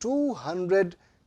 200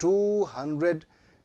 200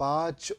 5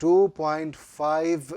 2.5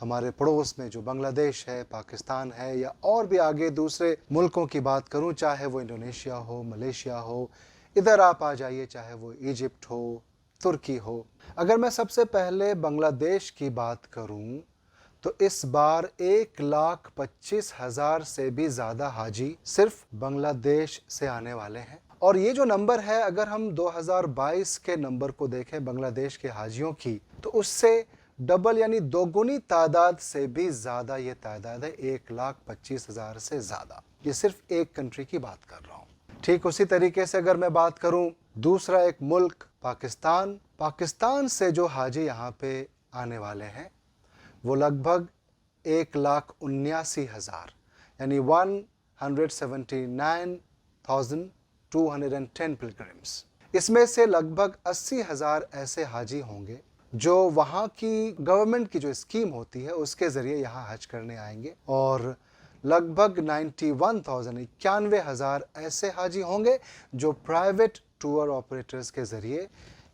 ہمارے پڑوس میں جو بنگلہ دیش ہے، پاکستان ہے، یا اور بھی آگے دوسرے ملکوں کی بات کروں، چاہے وہ انڈونیشیا ہو، ملیشیا ہو، ادھر آپ آ جائیے، چاہے وہ ایجپٹ ہو، ترکی ہو۔ اگر میں سب سے پہلے بنگلہ دیش کی بات کروں تو اس بار 1,25,000 سے بھی زیادہ حاجی صرف بنگلہ دیش سے آنے والے ہیں۔ اور یہ جو نمبر ہے، اگر ہم 2022 کے نمبر کو دیکھیں بنگلہ دیش کے حاجیوں کی، تو اس سے ڈبل یعنی دوگنی تعداد سے بھی زیادہ یہ تعداد ہے، 1,25,000 سے زیادہ۔ یہ صرف ایک کنٹری کی بات کر رہا ہوں۔ ٹھیک اسی طریقے سے اگر میں بات کروں دوسرا ایک ملک پاکستان سے جو حاجی یہاں پہ آنے والے ہیں وہ لگ بھگ 1,79,000 یعنی 179,210 پلگرمز۔ اس میں سے لگ بھگ 80,000 ایسے حاجی ہوں گے جو وہاں کی گورنمنٹ کی جو اسکیم ہوتی ہے اس کے ذریعے یہاں حج کرنے آئیں گے، اور لگ بھگ 91,000 ایسے حاجی ہوں گے جو پرائیویٹ ٹور آپریٹرز کے ذریعے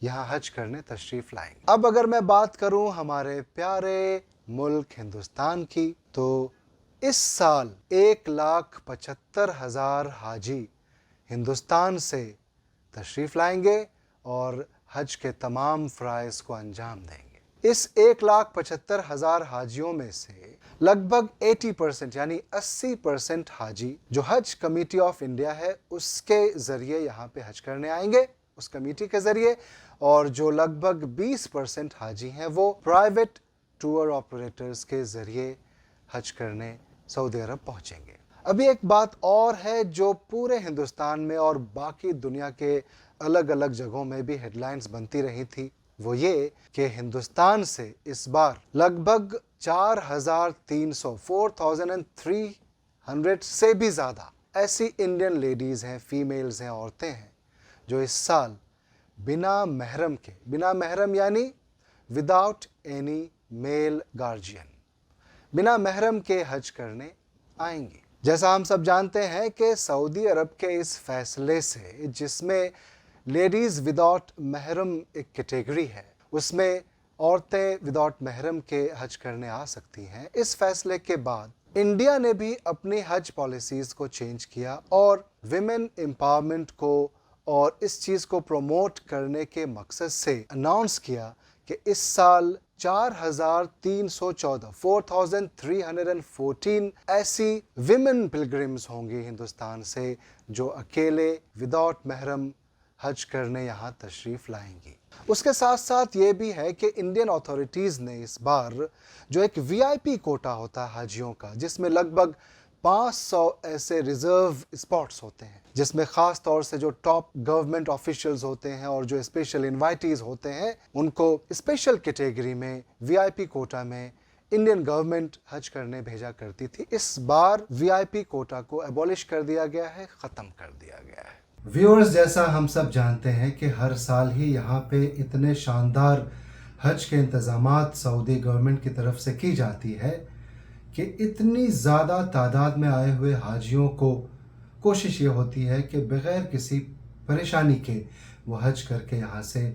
یہاں حج کرنے تشریف لائیں گے۔ اب اگر میں بات کروں ہمارے پیارے ملک ہندوستان کی، تو اس سال 1,75,000 حاجی ہندوستان سے تشریف لائیں گے اور حج کے تمام فرائض کو انجام دیں گے۔ اس 1,75,000 حاجیوں میں سے لگ بھگ 80% یعنی 80% حاجی جو حج کمیٹی آف انڈیا ہے اس کے ذریعے یہاں پہ حج کرنے آئیں گے، اس کمیٹی کے ذریعے، اور جو لگ بھگ 20% حاجی ہیں وہ پرائیویٹ ٹور آپریٹرز کے ذریعے حج کرنے سعودی عرب پہنچیں گے۔ ابھی ایک بات اور ہے جو پورے ہندوستان میں اور باقی دنیا کے الگ الگ جگہوں میں بھی ہیڈ لائنز بنتی رہی تھی، وہ یہ کہ ہندوستان سے اس بار لگ بھگ 4,300 سے بھی زیادہ ایسی انڈین لیڈیز ہیں، فیمیلز ہیں، عورتیں ہیں جو اس سال بنا محرم یعنی وداؤٹ اینی میل گارجین، بنا محرم کے حج کرنے آئیں گی۔ جیسا ہم سب جانتے ہیں کہ سعودی عرب کے اس فیصلے سے، جس میں لیڈیز وداؤٹ محرم ایک کیٹیگری ہے، اس میں عورتیں وداؤٹ محرم کے حج کرنے آ سکتی ہیں، اس فیصلے کے بعد انڈیا نے بھی اپنی حج پالیسیز کو چینج کیا اور ویمن امپاورمنٹ کو اور اس چیز کو پروموٹ کرنے کے مقصد سے اناؤنس کیا کہ اس سال 4,314 ایسی ویمن پلگرمز ہوں گی ہندوستان سے جو اکیلے وداؤٹ محرم حج کرنے یہاں تشریف لائیں گی۔ اس کے ساتھ ساتھ یہ بھی ہے کہ انڈین اتھارٹیز نے اس بار جو ایک VIP کوٹا ہوتا ہے حاجیوں کا، جس میں لگ بھگ 500 ایسے ریزرو اسپاٹس ہوتے ہیں، جس میں خاص طور سے جو ٹاپ گورنمنٹ آفیشلز ہوتے ہیں اور جو اسپیشل انوائٹیز ہوتے ہیں ان کو اسپیشل کیٹیگری میں VIP کوٹا میں انڈین گورنمنٹ حج کرنے بھیجا کرتی تھی۔ اس بار VIP کوٹا کو ایبولش کر دیا گیا ہے، ختم کر دیا گیا ہے۔ ویورز، جیسا ہم سب جانتے ہیں کہ ہر سال ہی یہاں پہ اتنے شاندار حج کے انتظامات سعودی گورنمنٹ کی طرف سے کی جاتی ہے کہ اتنی زیادہ تعداد میں آئے ہوئے حاجیوں کو کوشش یہ ہوتی ہے کہ بغیر کسی پریشانی کے وہ حج کر کے یہاں سے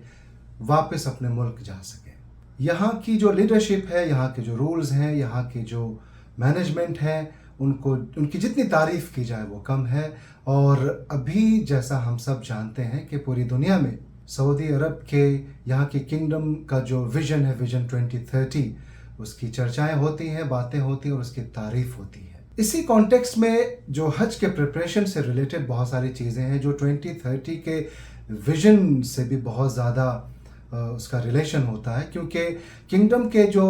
واپس اپنے ملک جا سکیں۔ یہاں کی جو لیڈرشپ ہے، یہاں کے جو رولز ہیں، یہاں کی جو مینجمنٹ ہے، ان کی جتنی تعریف کی جائے وہ کم ہے۔ اور ابھی جیسا ہم سب جانتے ہیں کہ پوری دنیا میں سعودی عرب کے یہاں کی کنگڈم کا جو ویژن ہے، ویژن 2030، اس کی چرچائیں ہوتی ہیں، باتیں ہوتی ہیں اور اس کی تعریف ہوتی ہے۔ اسی کانٹیکسٹ میں جو حج کے پریپریشن سے ریلیٹڈ بہت ساری چیزیں ہیں جو 2030 کے ویژن سے بھی بہت زیادہ اس کا ریلیشن ہوتا ہے، کیونکہ کنگڈم کے جو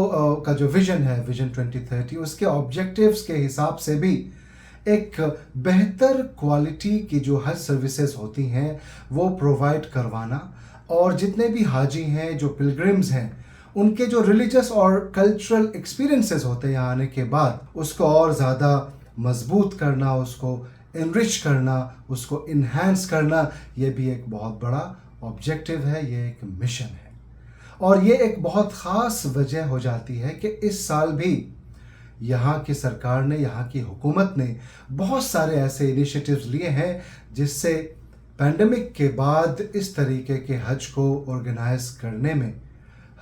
ویژن ہے، ویژن 2030، اس کے آبجیکٹیوز کے حساب سے بھی ایک بہتر کوالٹی کی جو حج سروسز ہوتی ہیں وہ پرووائڈ کروانا، اور جتنے بھی حاجی ہیں، جو پلگرمز ہیں، ان کے جو ریلیجس اور کلچرل ایکسپیرینسز ہوتے ہیں یہاں آنے کے بعد، اس کو اور زیادہ مضبوط کرنا، اس کو انرچ کرنا، اس کو انہینس کرنا، یہ بھی ایک بہت بڑا آبجیکٹیو ہے، یہ ایک مشن ہے۔ اور یہ ایک بہت خاص وجہ ہو جاتی ہے کہ اس سال بھی یہاں کی سرکار نے، یہاں کی حکومت نے بہت سارے ایسے انیشیٹیوز لیے ہیں جس سے پینڈیمک کے بعد اس طریقے کے حج کو آرگنائز کرنے میں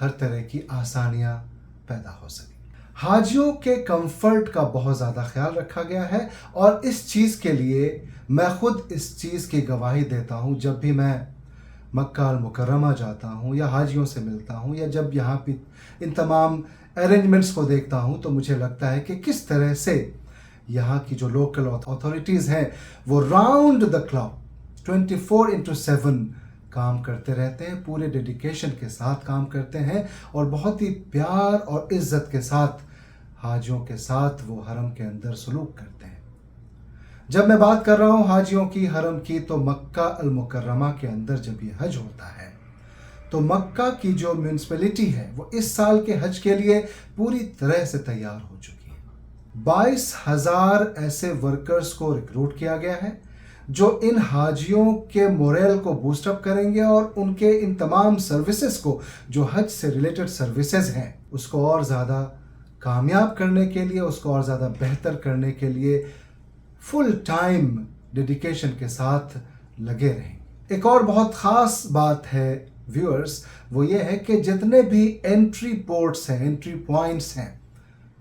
ہر طرح کی آسانیاں پیدا ہو سکیں۔ حاجیوں کے کمفرٹ کا بہت زیادہ خیال رکھا گیا ہے، اور اس چیز کے لیے میں خود اس چیز کی گواہی دیتا ہوں جب بھی میں مکہ المکرمہ جاتا ہوں یا حاجیوں سے ملتا ہوں، یا جب یہاں پہ ان تمام ارینجمنٹس کو دیکھتا ہوں، تو مجھے لگتا ہے کہ کس طرح سے یہاں کی جو لوکل اتھارٹیز ہیں وہ راؤنڈ دا کلاک 24/7 کام کرتے رہتے ہیں، پورے ڈیڈیکیشن کے ساتھ کام کرتے ہیں، اور بہت ہی پیار اور عزت کے ساتھ حاجیوں کے ساتھ وہ حرم کے اندر سلوک کرتے ہیں۔ جب میں بات کر رہا ہوں حاجیوں کی، حرم کی، تو مکہ المکرمہ کے اندر جب یہ حج ہوتا ہے تو مکہ کی جو میونسپلٹی ہے وہ اس سال کے حج کے لیے پوری طرح سے تیار ہو چکی ہے۔ 22,000 ایسے ورکرز کو ریکروٹ کیا گیا ہے جو ان حاجیوں کے موریل کو بوسٹ اپ کریں گے، اور ان کے ان تمام سروسز کو جو حج سے ریلیٹڈ سروسز ہیں اس کو اور زیادہ کامیاب کرنے کے لیے، اس کو اور زیادہ بہتر کرنے کے لیے فل ٹائم ڈیڈیکیشن کے ساتھ لگے رہیں گے۔ ایک اور بہت خاص بات ہے ویورز، وہ یہ ہے کہ جتنے بھی انٹری پورٹس ہیں، انٹری پوائنٹس ہیں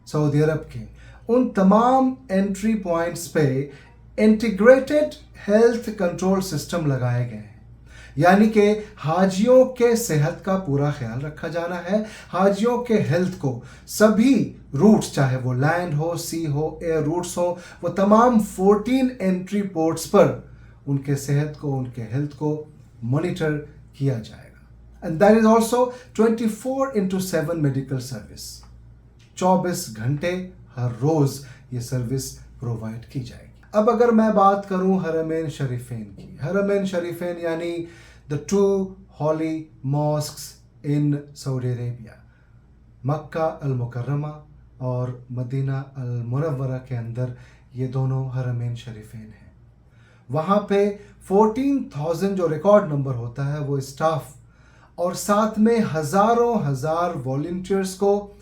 سعودی عرب کے، ان تمام انٹری پوائنٹس پہ انٹیگریٹڈ ہیلتھ کنٹرول سسٹم لگائے گئے ہیں، یعنی کہ حاجیوں کے صحت کا پورا خیال رکھا جانا ہے۔ حاجیوں کے ہیلتھ کو سبھی روٹس، چاہے وہ لینڈ ہو، سی ہو، ایئر روٹس ہو، وہ تمام 14 انٹری پورٹس پر ان کے صحت کو، ان کے ہیلتھ کو مانیٹر کیا جائے گا۔ And that is also 24/7 medical service, 24 گھنٹے ہر روز یہ سروس پرووائڈ کی جائے گی۔ اب اگر میں بات کروں حرمین شریفین کی، حرمین شریفین یعنی the two holy mosques in سعودی عربیہ، مکہ المکرمہ اور مدینہ المنورہ کے اندر یہ دونوں حرمین شریفین ہیں۔ وہاں پہ 14,000 جو ریکارڈ نمبر ہوتا ہے وہ اسٹاف، اور ساتھ میں ہزاروں والنٹیئرز کو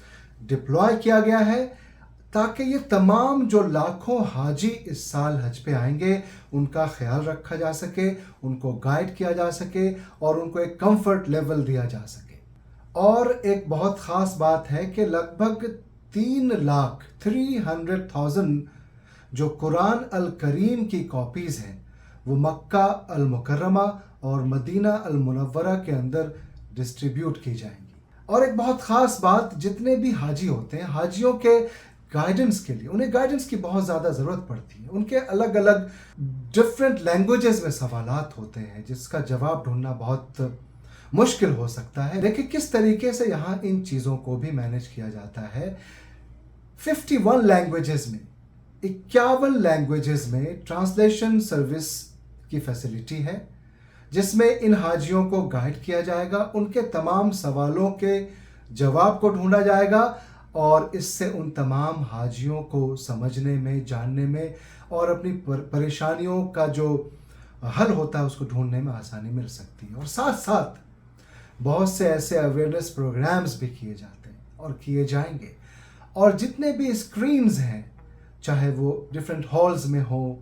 ڈپلوائے کیا گیا ہے، تاکہ یہ تمام جو لاکھوں حاجی اس سال حج پہ آئیں گے ان کا خیال رکھا جا سکے، ان کو گائیڈ کیا جا سکے، اور ان کو ایک کمفرٹ لیول دیا جا سکے۔ اور ایک بہت خاص بات ہے کہ لگ بھگ 3,300,000 جو قرآن الکریم کی کاپیز ہیں وہ مکہ المکرمہ اور مدینہ المنورہ کے اندر ڈسٹریبیوٹ کی جائیں گی۔ اور ایک بہت خاص بات، جتنے بھی حاجی ہوتے ہیں، حاجیوں کے گائیڈنس کے لیے، انہیں گائیڈنس کی بہت زیادہ ضرورت پڑتی ہے۔ ان کے الگ الگ ڈفرینٹ لینگویجز میں سوالات ہوتے ہیں جس کا جواب ڈھونڈنا بہت مشکل ہو سکتا ہے، لیکن کس طریقے سے یہاں ان چیزوں کو بھی مینیج کیا جاتا ہے۔ 51 لینگویجز میں، 51 لینگویجز میں ٹرانسلیشن سروس کی فیسلٹی ہے، جس میں ان حاجیوں کو گائیڈ کیا جائے گا، ان کے تمام سوالوں کے جواب کو ڈھونڈا جائے گا، اور اس سے ان تمام حاجیوں کو سمجھنے میں، جاننے میں، اور اپنی پریشانیوں کا جو حل ہوتا ہے اس کو ڈھونڈنے میں آسانی مل سکتی ہے۔ اور ساتھ ساتھ بہت سے ایسے اویئرنیس پروگرامز بھی کیے جاتے ہیں اور کیے جائیں گے، اور جتنے بھی اسکرینز ہیں، چاہے وہ ڈفرینٹ ہالز میں ہوں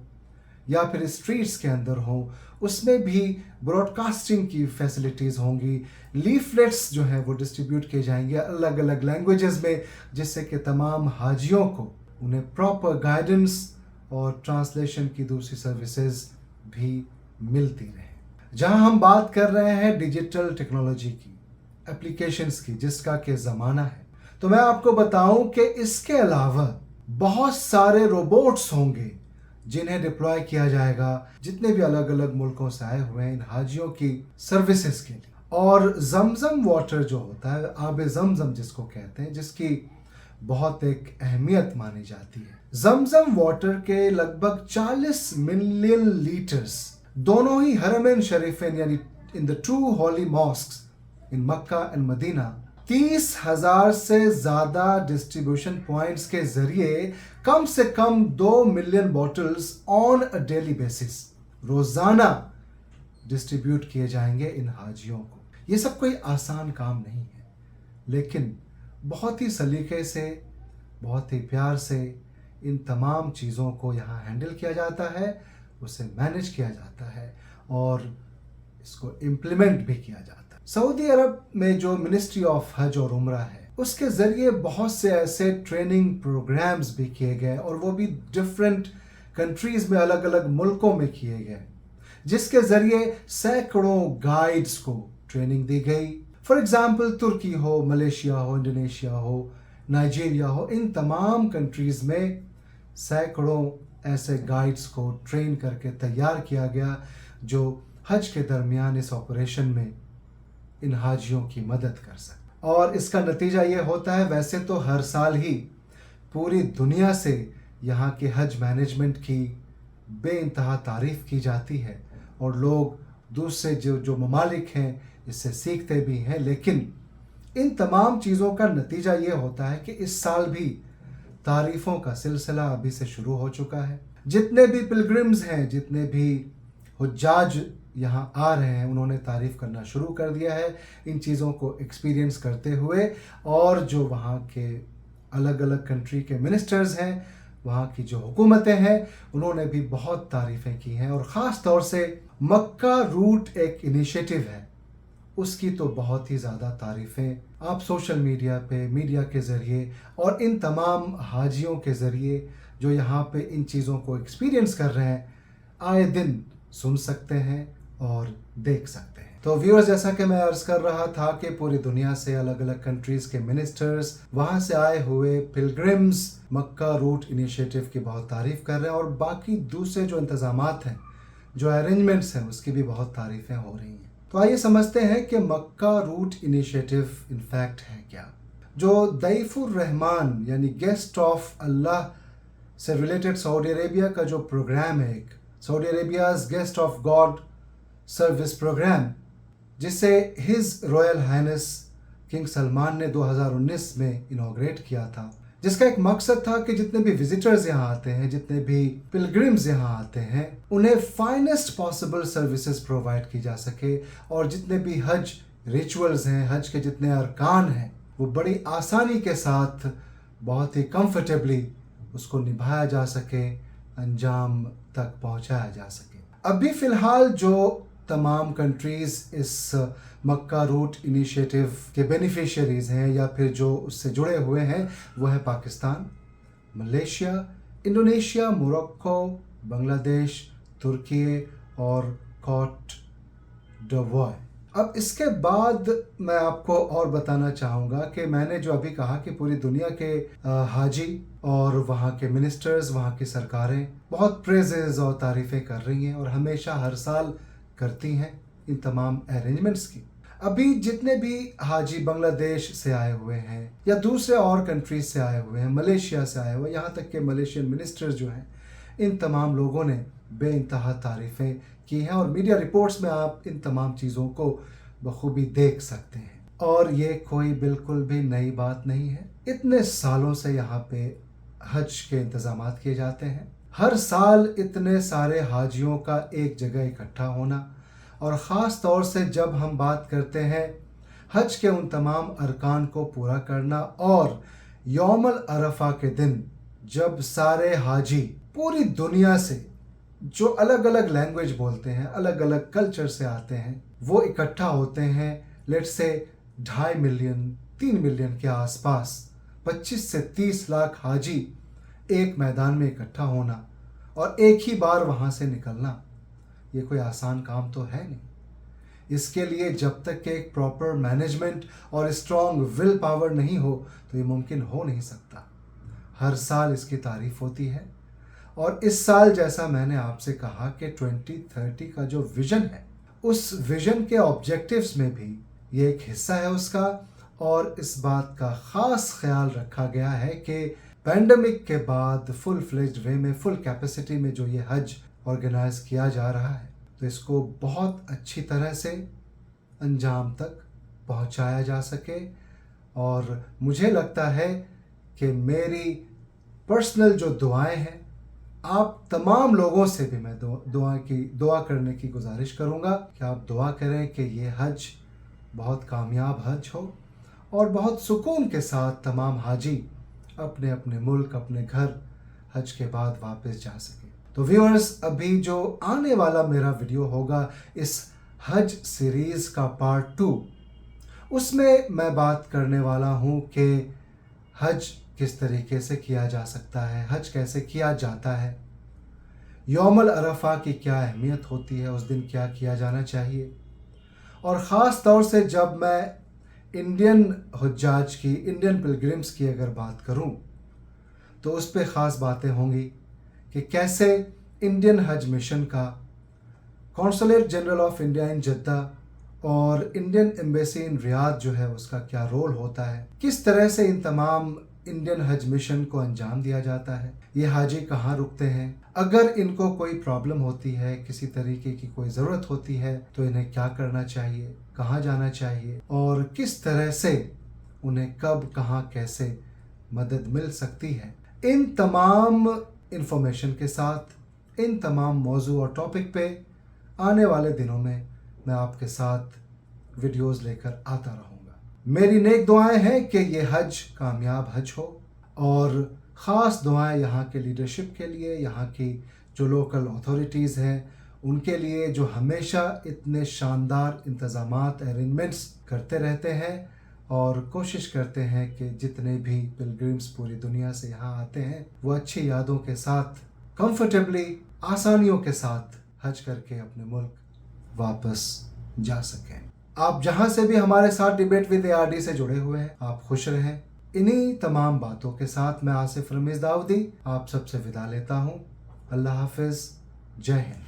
یا پھر اسٹریٹس کے اندر ہوں، اس میں بھی براڈ کاسٹنگ کی فیسلٹیز ہوں گی، لیفلیٹس جو ہیں وہ ڈسٹریبیوٹ کیے جائیں گے الگ الگ لینگویجز میں، جس سے کہ تمام حاجیوں کو انہیں پراپر گائیڈنس اور ٹرانسلیشن کی دوسری سروسز بھی ملتی رہیں۔ جہاں ہم بات کر رہے ہیں ڈیجیٹل ٹیکنالوجی کی، اپلیکیشنز کی، جس کا کہ زمانہ ہے، تو میں آپ کو بتاؤں کہ اس کے علاوہ بہت سارے روبوٹس ہوں گے جنہیں ڈپلوائے کیا جائے گا، جتنے بھی الگ الگ ملکوں سے آئے ہوئے ہیں ان حاجیوں کی سروسز کے لیے۔ اور زمزم واٹر جو ہوتا ہے، آب زمزم جس کو کہتے ہیں، جس کی بہت ایک اہمیت مانی جاتی ہے، زمزم واٹر کے لگ بھگ 40 ملین لیٹرز دونوں ہی حرمین شریفین یعنی ان the two holy mosques in Mecca and Medina 30,000 سے زیادہ ڈسٹریبیوشن پوائنٹس کے ذریعے کم سے کم 2 million bottles on a daily basis روزانہ ڈسٹریبیوٹ کیے جائیں گے ان حاجیوں کو۔ یہ سب کوئی آسان کام نہیں ہے، لیکن بہت ہی سلیقے سے، بہت ہی پیار سے ان تمام چیزوں کو یہاں ہینڈل کیا جاتا ہے، اسے مینیج کیا جاتا ہے، اور اس کو امپلیمنٹ بھی کیا جاتا ہے۔ سعودی عرب میں جو منسٹری آف حج اور عمرہ ہے، اس کے ذریعے بہت سے ایسے ٹریننگ پروگرامز بھی کیے گئے اور وہ بھی ڈفرینٹ کنٹریز میں الگ الگ ملکوں میں کیے گئے، جس کے ذریعے سینکڑوں گائیڈز کو ٹریننگ دی گئی. فار ایگزامپل ترکی ہو، ملیشیا ہو، انڈونیشیا ہو، نائجیریا ہو، ان تمام کنٹریز میں سینکڑوں ایسے گائیڈز کو ٹرین کر کے تیار کیا گیا جو حج کے درمیان اس آپریشن میں ان حاجیوں کی مدد کر سکتے. اور اس کا نتیجہ یہ ہوتا ہے، ویسے تو ہر سال ہی پوری دنیا سے یہاں کے حج مینجمنٹ کی بے انتہا تعریف کی جاتی ہے اور لوگ دوسرے جو ممالک ہیں اس سے سیکھتے بھی ہیں، لیکن ان تمام چیزوں کا نتیجہ یہ ہوتا ہے کہ اس سال بھی تعریفوں کا سلسلہ ابھی سے شروع ہو چکا ہے. جتنے بھی پلگرمز ہیں، جتنے بھی حجاج یہاں آ رہے ہیں، انہوں نے تعریف کرنا شروع کر دیا ہے ان چیزوں کو ایکسپیرینس کرتے ہوئے. اور جو وہاں کے الگ الگ کنٹری کے منسٹرز ہیں، وہاں کی جو حکومتیں ہیں، انہوں نے بھی بہت تعریفیں کی ہیں. اور خاص طور سے مکہ روٹ ایک انیشیٹو ہے، اس کی تو بہت ہی زیادہ تعریفیں آپ سوشل میڈیا پہ، میڈیا کے ذریعے اور ان تمام حاجیوں کے ذریعے جو یہاں پہ ان چیزوں کو ایکسپیرینس کر رہے ہیں آئے دن سن سکتے ہیں اور دیکھ سکتے ہیں. تو ویورز، جیسا کہ میں عرض کر رہا تھا کہ پوری دنیا سے الگ الگ کنٹریز کے منسٹرز، وہاں سے آئے ہوئے پلگرمز مکہ روٹ انیشیٹو کی بہت تعریف کر رہے ہیں، اور باقی دوسرے جو انتظامات ہیں، جو ارینجمنٹس ہیں، اس کی بھی بہت تعریفیں ہو رہی ہیں. تو آئیے سمجھتے ہیں کہ مکہ روٹ انیشیٹو انفیکٹ ہے کیا. جو ضیف الرحمان یعنی گیسٹ آف اللہ سے ریلیٹڈ سعودی عربیہ کا جو پروگرام ہے، ایک Saudi Arabia's guest of God service program, جسے his royal highness king Salman نے 2019 میں انوگریٹ کیا تھا، جس کا ایک مقصد تھا کہ جتنے بھی وزٹرز یہاں آتے ہیں، جتنے بھی پلگرمز یہاں آتے ہیں، انہیں فائنسٹ پاسبل سروسز پرووائڈ کی جا سکے، اور جتنے بھی حج ریچولز ہیں، حج کے جتنے ارکان ہیں، وہ بڑی آسانی کے ساتھ بہت ہی کمفرٹیبلی اس کو نبھایا جا سکے، انجام تک پہنچایا جا سکے. ابھی فی الحال جو تمام کنٹریز اس مکہ روٹ انیشیٹو کے بینیفیشریز ہیں یا پھر جو اس سے جڑے ہوئے ہیں، وہ ہے پاکستان، ملیشیا، انڈونیشیا، موروکو، بنگلہ دیش، ترکی اور کوٹ ڈیوائر. اب اس کے بعد میں آپ کو اور بتانا چاہوں گا کہ میں نے جو ابھی کہا کہ پوری دنیا کے حاجی اور وہاں کے منسٹرز، وہاں کی سرکاریں بہت پریزز اور تعریفیں کر رہی ہیں اور ہمیشہ ہر سال کرتی ہیں ان تمام ارینجمنٹس کی. ابھی جتنے بھی حاجی بنگلہ دیش سے آئے ہوئے ہیں یا دوسرے اور کنٹریز سے آئے ہوئے ہیں، ملیشیا سے آئے ہوئے، یہاں تک کہ ملیشین منسٹرز جو ہیں، ان تمام لوگوں نے بے انتہا تعریفیں کی ہیں، اور میڈیا رپورٹس میں آپ ان تمام چیزوں کو بخوبی دیکھ سکتے ہیں. اور یہ کوئی بالکل بھی نئی بات نہیں ہے. اتنے سالوں سے یہاں پہ حج کے انتظامات کیے جاتے ہیں. ہر سال اتنے سارے حاجیوں کا ایک جگہ اکٹھا ہونا، اور خاص طور سے جب ہم بات کرتے ہیں حج کے ان تمام ارکان کو پورا کرنا، اور یوم العرفہ کے دن جب سارے حاجی پوری دنیا سے جو الگ الگ لینگویج بولتے ہیں، الگ الگ کلچر سے آتے ہیں، وہ اکٹھا ہوتے ہیں. لیٹ سے 2.5 ملین 3 ملین کے آس پاس 25 سے 30 لاکھ حاجی ایک میدان میں اکٹھا ہونا اور ایک ہی بار وہاں سے نکلنا، یہ کوئی آسان کام تو ہے نہیں. اس کے لیے جب تک کہ ایک پراپر مینجمنٹ اور اسٹرانگ ول پاور نہیں ہو تو یہ ممکن ہو نہیں سکتا. ہر سال اس کی تعریف ہوتی ہے، اور اس سال جیسا میں نے آپ سے کہا کہ 2030 کا جو ویژن ہے، اس ویژن کے آبجیکٹیوز میں بھی یہ ایک حصہ ہے اس کا. اور اس بات کا خاص خیال رکھا گیا ہے کہ پینڈیمک کے بعد فل فلیجڈ وے میں، فل کیپیسٹی میں جو یہ حج آرگنائز کیا جا رہا ہے، تو اس کو بہت اچھی طرح سے انجام تک پہنچایا جا سکے. اور مجھے لگتا ہے کہ میری پرسنل جو دعائیں ہیں، آپ تمام لوگوں سے بھی میں دعا کرنے کی گزارش کروں گا کہ آپ دعا کریں کہ یہ حج بہت کامیاب حج ہو اور بہت سکون کے ساتھ تمام حاجی اپنے اپنے ملک، اپنے گھر حج کے بعد واپس جا سکے. تو ویورز، ابھی جو آنے والا میرا ویڈیو ہوگا اس حج سیریز کا پارٹ 2، اس میں میں بات کرنے والا ہوں کہ حج کس طریقے سے کیا جا سکتا ہے، حج کیسے کیا جاتا ہے، یوم العرفہ کی کیا اہمیت ہوتی ہے، اس دن کیا کیا جانا چاہیے، اور خاص طور سے جب میں انڈین حجاج کی، انڈین پلگرمز کی اگر بات کروں تو اس پہ خاص باتیں ہوں گی کہ کیسے انڈین حج مشن کا consulate general of India in Jeddah اور انڈین ایمبیسی ان ریاض جو ہے اس کا کیا رول ہوتا ہے، کس طرح سے ان تمام انڈین حج مشن کو انجام دیا جاتا ہے، یہ حاجی کہاں رکتے ہیں، اگر ان کو کوئی پرابلم ہوتی ہے، کسی طریقے کی کوئی ضرورت ہوتی ہے تو انہیں کیا کرنا چاہیے، کہاں جانا چاہیے، اور کس طرح سے انہیں کب کہاں کیسے مدد مل سکتی ہے۔ ان تمام انفارمیشن کے ساتھ، ان تمام موضوع اور ٹاپک پہ آنے والے دنوں میں آپ کے ساتھ ویڈیوز لے کر آتا رہوں گا۔ میری نیک دعائیں ہیں کہ یہ حج کامیاب حج ہو، اور خاص دعائیں یہاں کے لیڈرشپ کے لیے، یہاں کی جو لوکل اتھارٹیز ہیں ان کے لیے، جو ہمیشہ اتنے شاندار انتظامات ارینجمنٹس کرتے رہتے ہیں اور کوشش کرتے ہیں کہ جتنے بھی پلگرمز پوری دنیا سے یہاں آتے ہیں وہ اچھی یادوں کے ساتھ، کمفرٹیبلی، آسانیوں کے ساتھ حج کر کے اپنے ملک واپس جا سکیں۔ آپ جہاں سے بھی ہمارے ساتھ ڈیبیٹ ود ARD سے جڑے ہوئے ہیں، آپ خوش رہیں۔ انہی تمام باتوں کے ساتھ میں آصف رمیز داؤدی آپ سب سے وداع لیتا ہوں۔ اللہ حافظ، جے ہند۔